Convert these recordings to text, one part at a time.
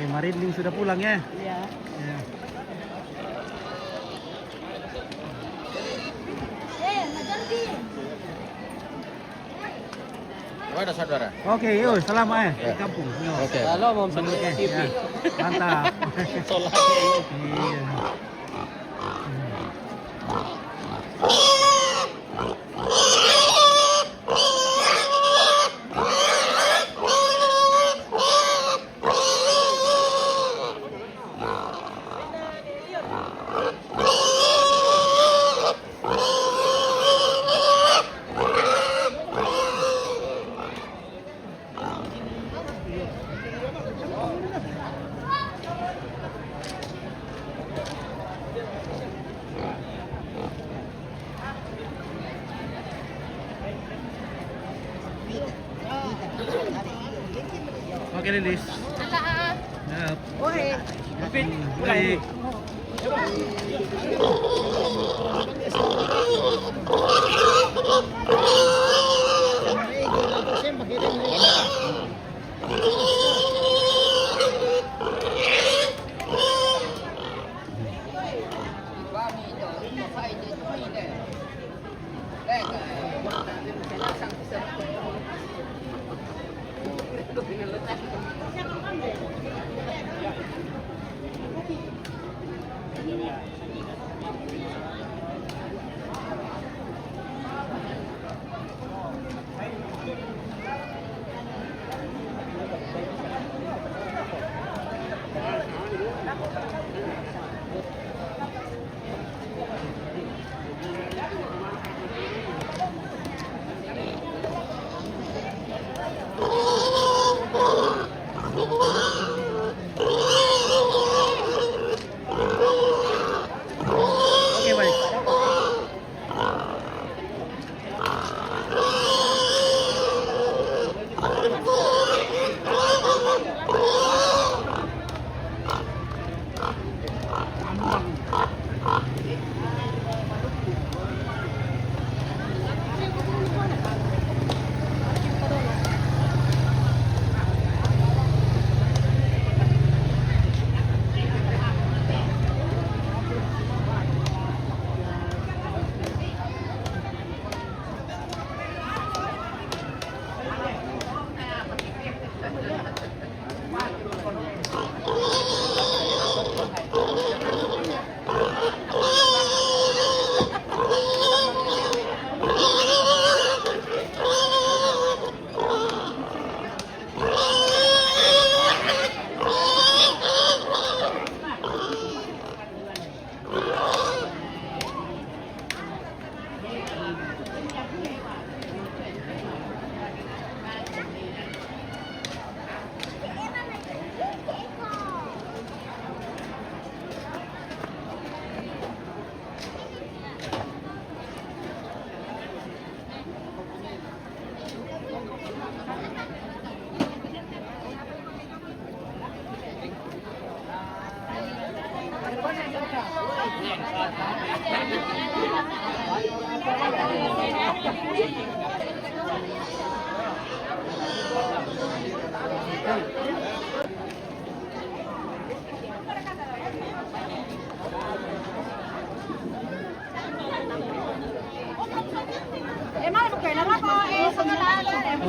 Oke, Marilyn sudah pulang ya? Iya. Ya. Gimana saudara? Oke, yuk, selamat ya di kampung. Yuk. Oke. Halo, mau pesan Oke, TV. ya. Mantap. Sholat. Iya. Oke, Lilis. Ya. Baik. Oke, baik.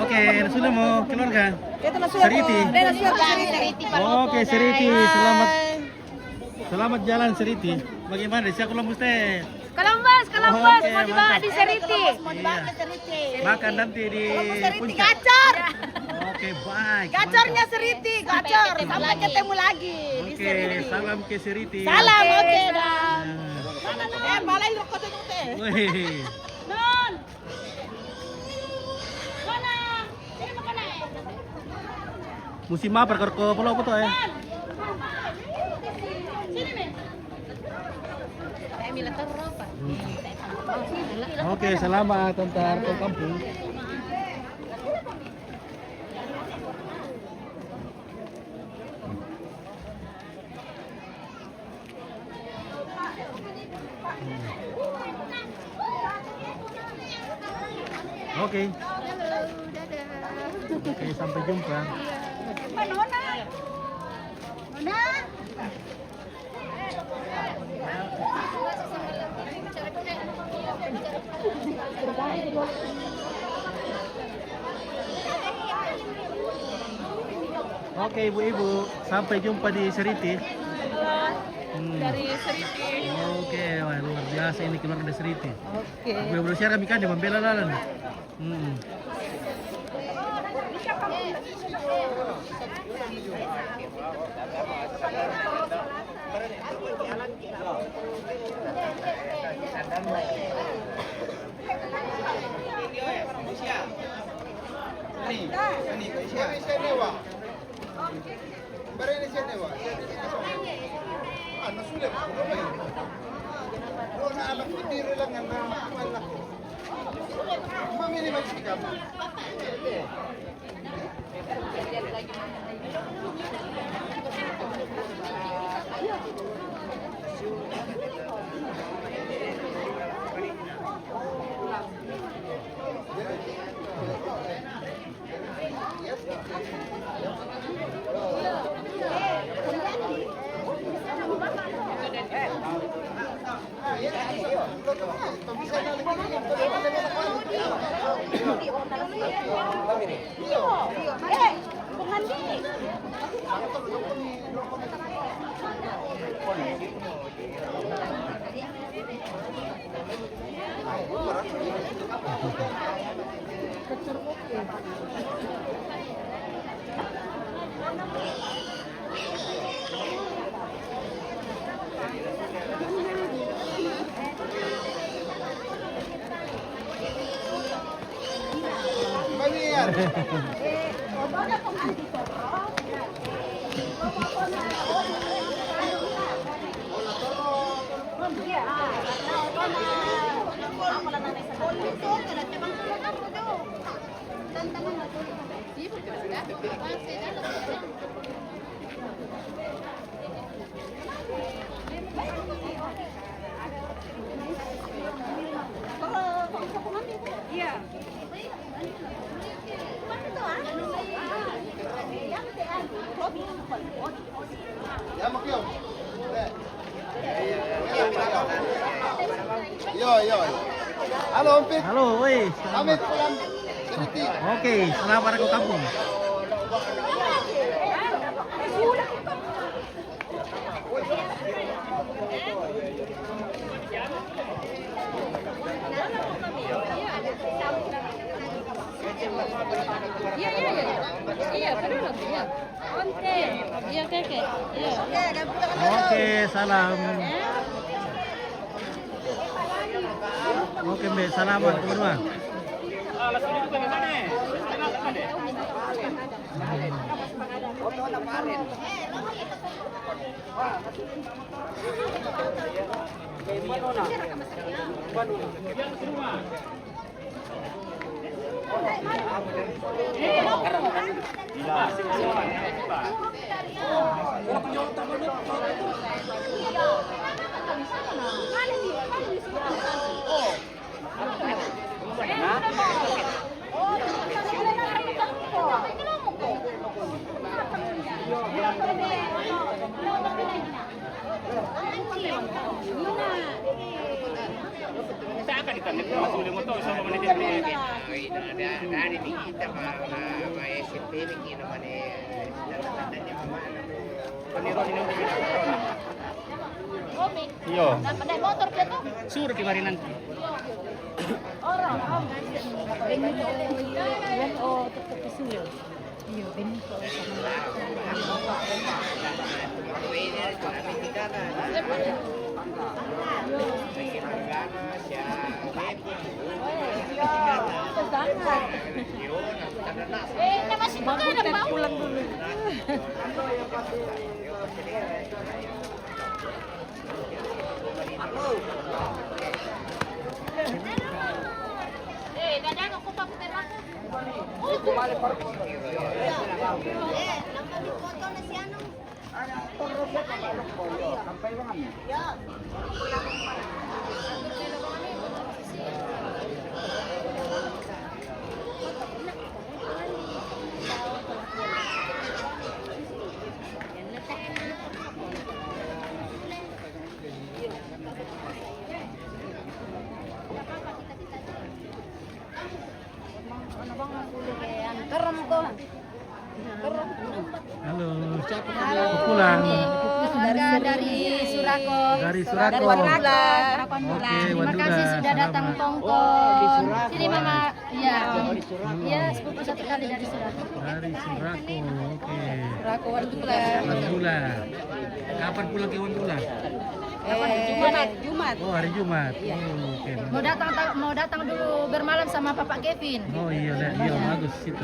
Oke, sudah mau keluarga. Seriti. Oke, Seriti, selamat jalan Seriti. Bagaimana di Columbus teh? Columbus, Oke, mau dibawa mantap. di Seriti. Iya. Makan nanti di puncak. Gacor, Oke, baik. gacornya Seriti, gacor. Sampai ketemu lagi di Oke, Seriti. salam ke Seriti. Salam, oke dah. Ya. Balai rokok teh. Wih. Non. Mana? Ini makanan. Musim apa ke pulau apa tuh ya? Sini, Men. Oke, selamat antar ke kampung. Oke. Oke, sampai jumpa. Mana? Nah. Oke ibu-ibu, sampai jumpa di Seriti. Dari Seriti. Oke, wah, luar biasa ini keluar dari Seriti. Oke. Ibu-ibu siapa kami kan di Membela Lalan. Yo. Halo, Ompik. Halo, woi. Kami pulang Seriti. Oke, selamat ke kampung. Iya, benar ya. Oke. Iya, oke. Iya. Oke, salam. Oke, Mbak, selamat teman-teman. Iya. Dapat motor dia tuh. Suruh kemarin nanti. Orang. Oh, tetap kesulitan. Iya, Benito Masih pakai bau. pulang dulu. Dadang aku pakai aku. Ano bang nasulo kaya ang karam ko? Karam. Halo. Mau pulang. Dari Surako. Dari Surako. Wandula. Oke, Terima Wandula. kasih sudah datang Selamat. Tongkong. Sini Mama. Iya. Iya, sepupu satu kali dari Surako. Dari Surako. Oke. Surako Wandula. Wandula. Kapan pulang ke Wandula? Jumat. Oh, hari Jumat. Oh, oke. Mau datang dulu bermalam sama Papa Kevin. Oh iya, iya bagus situ.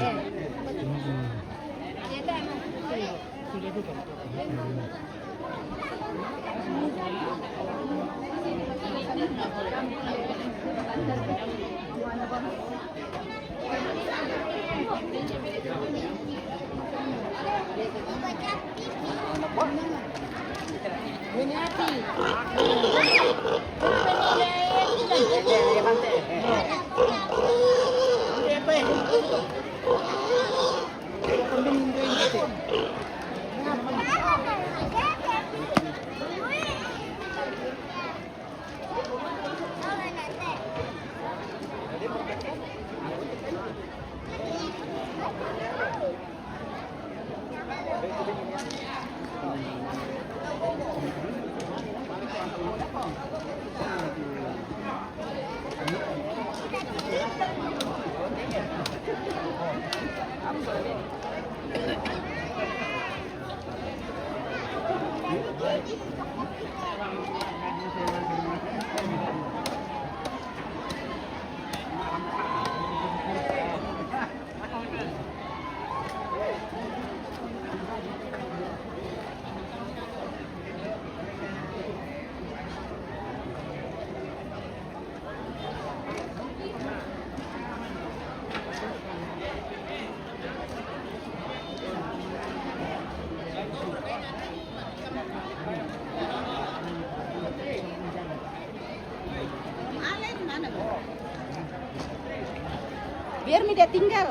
Biar dia tinggal.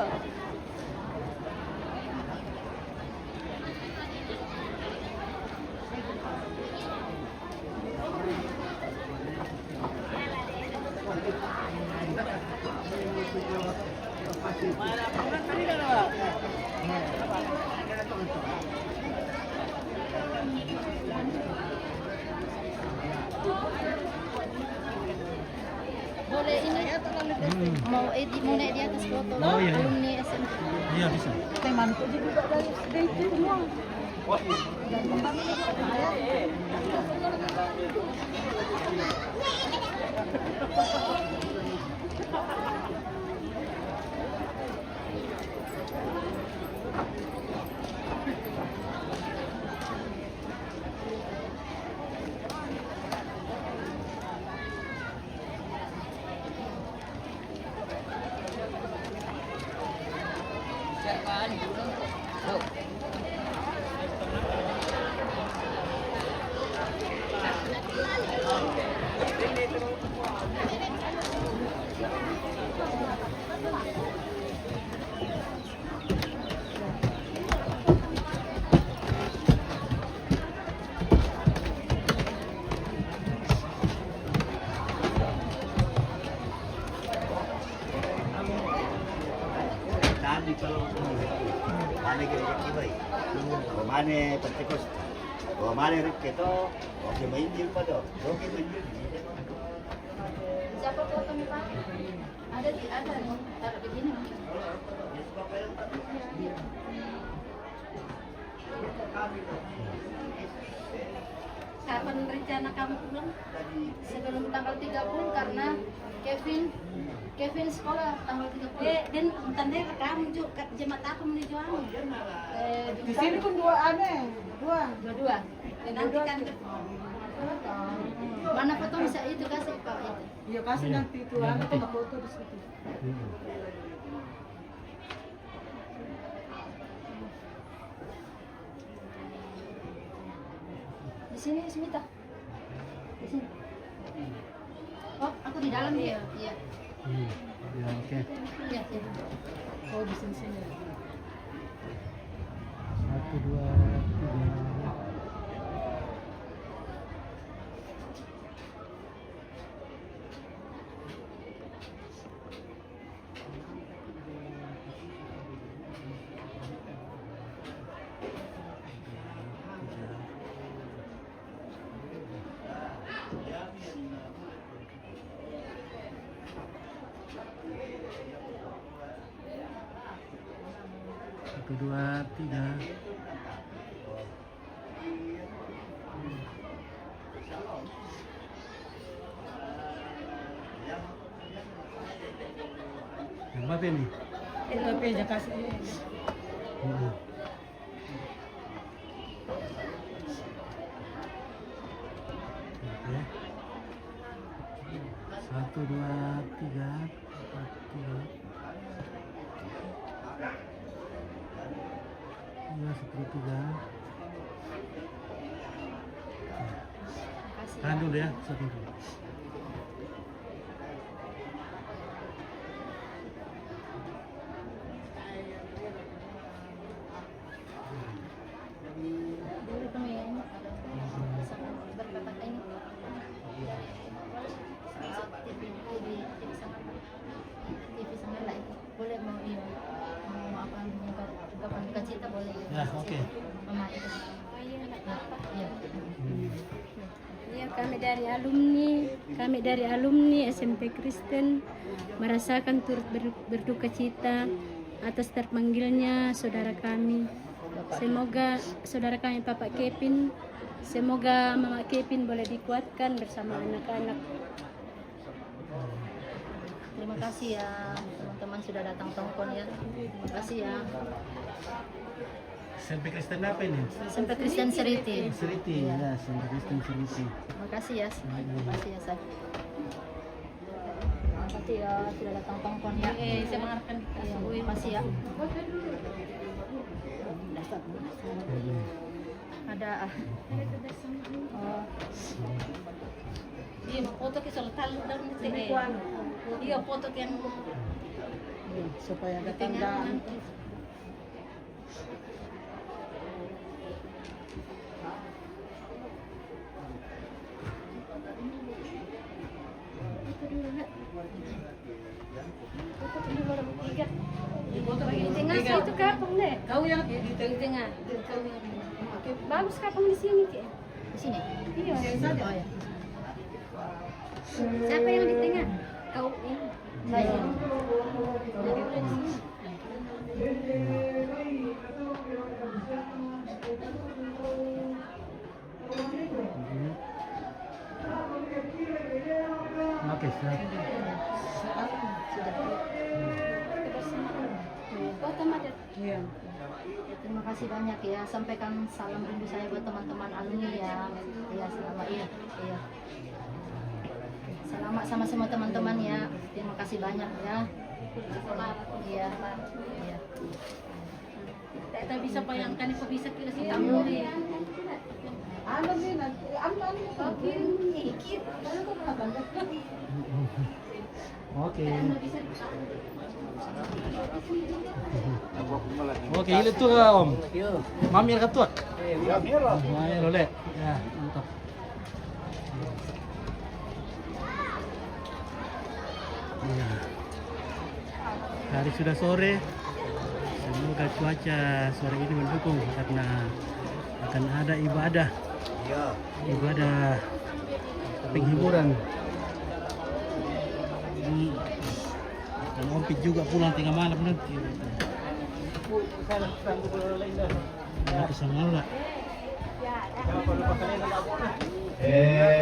Boleh ini mau edit mau naik di atas foto Oh, iya, iya. alumni SMP. Iya bisa. Temanku juga dari itu semua. Romane Pentecost, Romane Ricketo, oke mainjil pada, oke mainjil. Siapa foto nih Pak? Ada nih, taruh begini. Kapan rencana kamu pulang? Sebelum tanggal 30 karena Kevin sekolah tanggal 30. Dan tanda kamu juga jemaat aku menuju anu. Di sini pun dua. Dua-dua. Nanti kan mana foto bisa itu kasih Pak itu. Iya kasih nanti itu Iya, aku nanti. nggak foto di situ. Di sini Smita. Di sini. Oh, aku di dalam dia. Iya. Ya oke. Iya, iya. Oh di sini sini. 1, 2, 3. 1, 2, 3. Yang berapa ini? Tapi aja kasih. Hmm. Oke. 1, 2, 3, 4, 3. Ya, sepertiga. Tahan dulu ya, satu dulu. Boleh kami ini sama berkata ini. TV sangat lain. Boleh mau ini mau apa ungkapan duka cita boleh. Ya, oke. Mama itu. Oh iya, enggak apa-apa. Iya. Ya, kami dari alumni SMP Kristen merasakan turut berduka cita atas terpanggilnya saudara kami. Semoga saudara kami Bapak Kevin, semoga Mama Kevin boleh dikuatkan bersama anak-anak. Terima kasih ya teman-teman sudah datang tongkon ya. Terima kasih ya. SMP Kristen apa ini? SMP Kristen Seriti. Seriti, ya, SMP Kristen Seriti. Terima kasih ya. Terima kasih ya, Say. Terima kasih ya sudah datang tongkon ya. Saya mengharapkan Terima kasih ya. Ada oh. Iya, foto ke soal talu dan iya, foto yang Supaya ada tanda. Foto bagian tengah itu kapung deh. Kau yang di tengah. Bagus kapung di sini ke? Di sini. Iya. Oh ya. Siapa yang di tengah? Kau ini. Saya. Lebih boleh di sini. Oke, siap. Foto Madat. Iya. Terima kasih banyak ya. Sampaikan salam rindu saya buat teman-teman alumni ya. Iya, selamat iya. Iya. Selamat sama semua teman-teman ya. Terima kasih banyak ya. Iya. Iya. Tak bisa bayangkan itu bisa kira si tamu ni. Ano din, ano Ikit. Oke. Oke, ilit tuh Om. Mamir ka tuh. Mamir oleh. Ya, mantap. Ya. Hari sudah sore. Semoga cuaca sore ini mendukung karena akan ada ibadah. Iya. Ibadah penghiburan. Dan Ompit juga pulang tengah malam nanti. Sama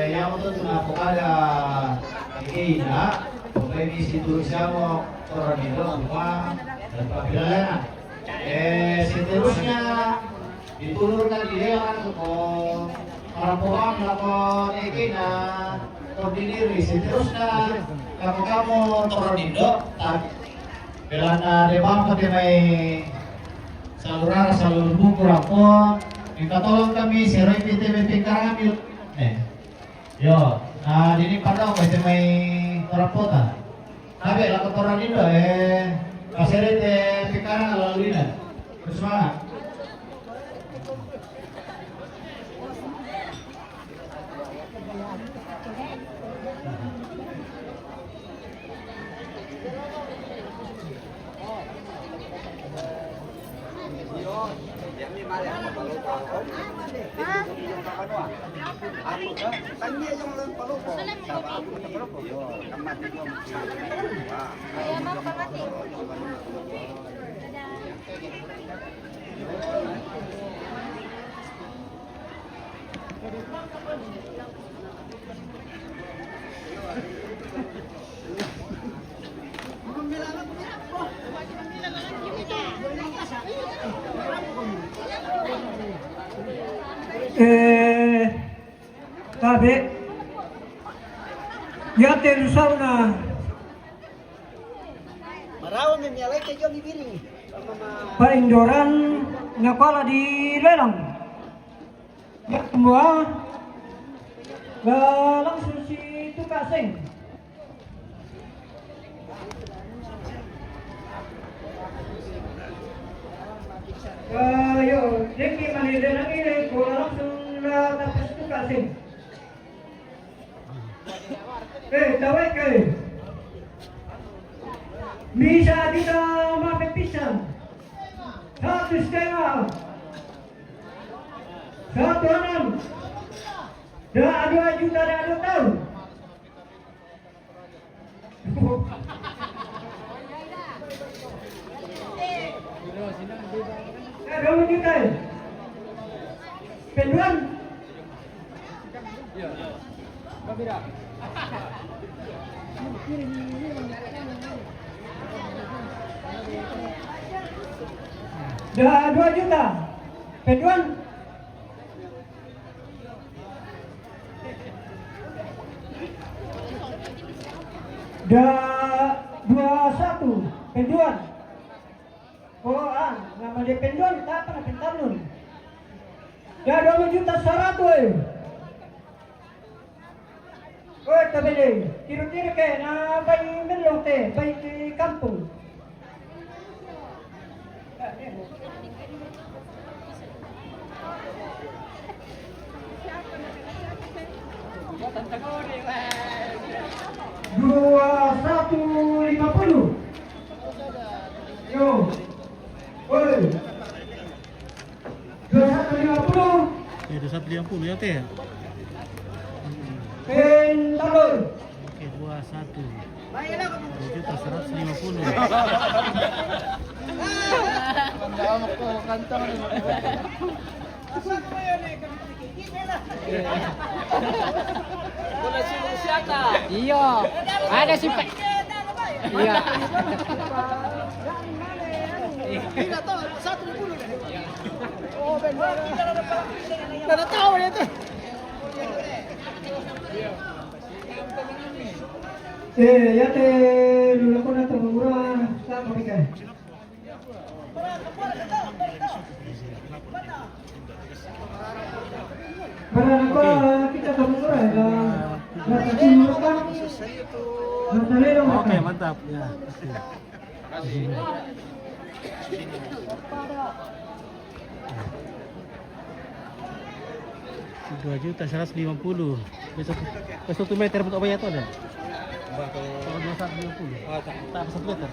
Yang untuk tunapokada Ina, pokoknya situ siamo orang itu rumah dan pabila. Seterusnya ditulurkan dia kan orang pohon lakon Ina koordinir seterusnya kamu turun Indo tak belana demam pati may salur buku rapor minta tolong kami si Roy PTBP Karangamil yo nah ini pada pasti may rapor ta tapi lakon turun Indo pasirete pikarang lalu ini bersemangat. Saya mau pamati. Sabi, yatin sauna. Marawang yang nyalai ke Johnny Biring. Paindoran nakala di lelang. Yang kedua, langsung si Tukaseng. Yo, Deki Manila lang ini, bola langsung tapos Tukaseng. Tawag kayo. Bisa kita mapipisan. 1,5. 1,6. Dah 2 juta dah 2 tahun. Dah 2 juta. Penduan. Dah 2 juta. Penduan. Dah 21. Penduan. Nama dia penduan, tak apa nak pentarun. Dah 2 juta 100. Tapi ni, kira-kira ke na bayi melong teh, bayi di kampung. Dua 150. Yo, oi. 250. 250 ya teh. Pentalur. Oke, 21. 2.150.000. Iya, ada si Pak. Iya. Tidak tahu 1,50 deh. Oh, benar. Tidak tahu dia tuh. Ya te dulu ko na tumura sa Amerika. Barang ko kita tumura na tumura kan. Oke, mantap. Ya. Rp2.150.000. Besok 1 meter untuk bayar tu ada? Kalau 2.150. Tak 1 meter.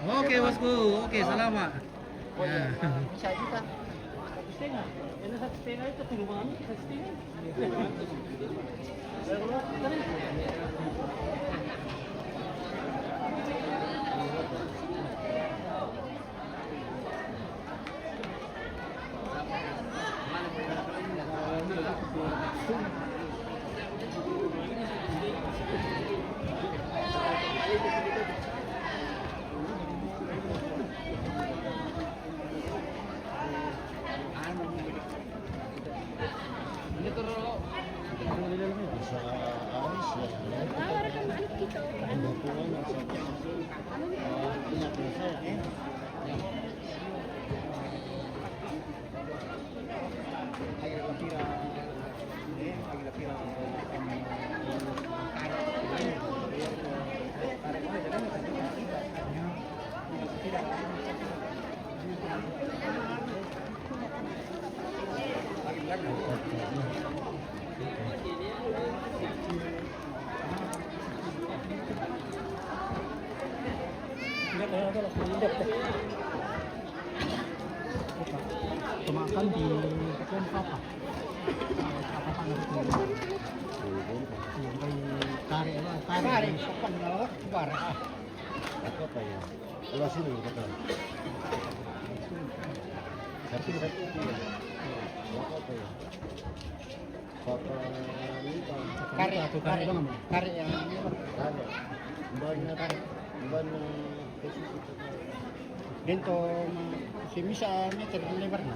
Oke bosku, oke selamat. Ya. Bisa juga. Makan di Kung papa. Papa na ito. Yung may kari, ano? Kari. Kapan na ako? Bara. Ako pa yan. Wala sino yung kata. Tapi satu dia. Apa apa ya? Papa lupa. Kari, Kari, kari bang mo. Kari yang Ada. Banyak kari. Banyak posisi. dito si Misa meter lebar na.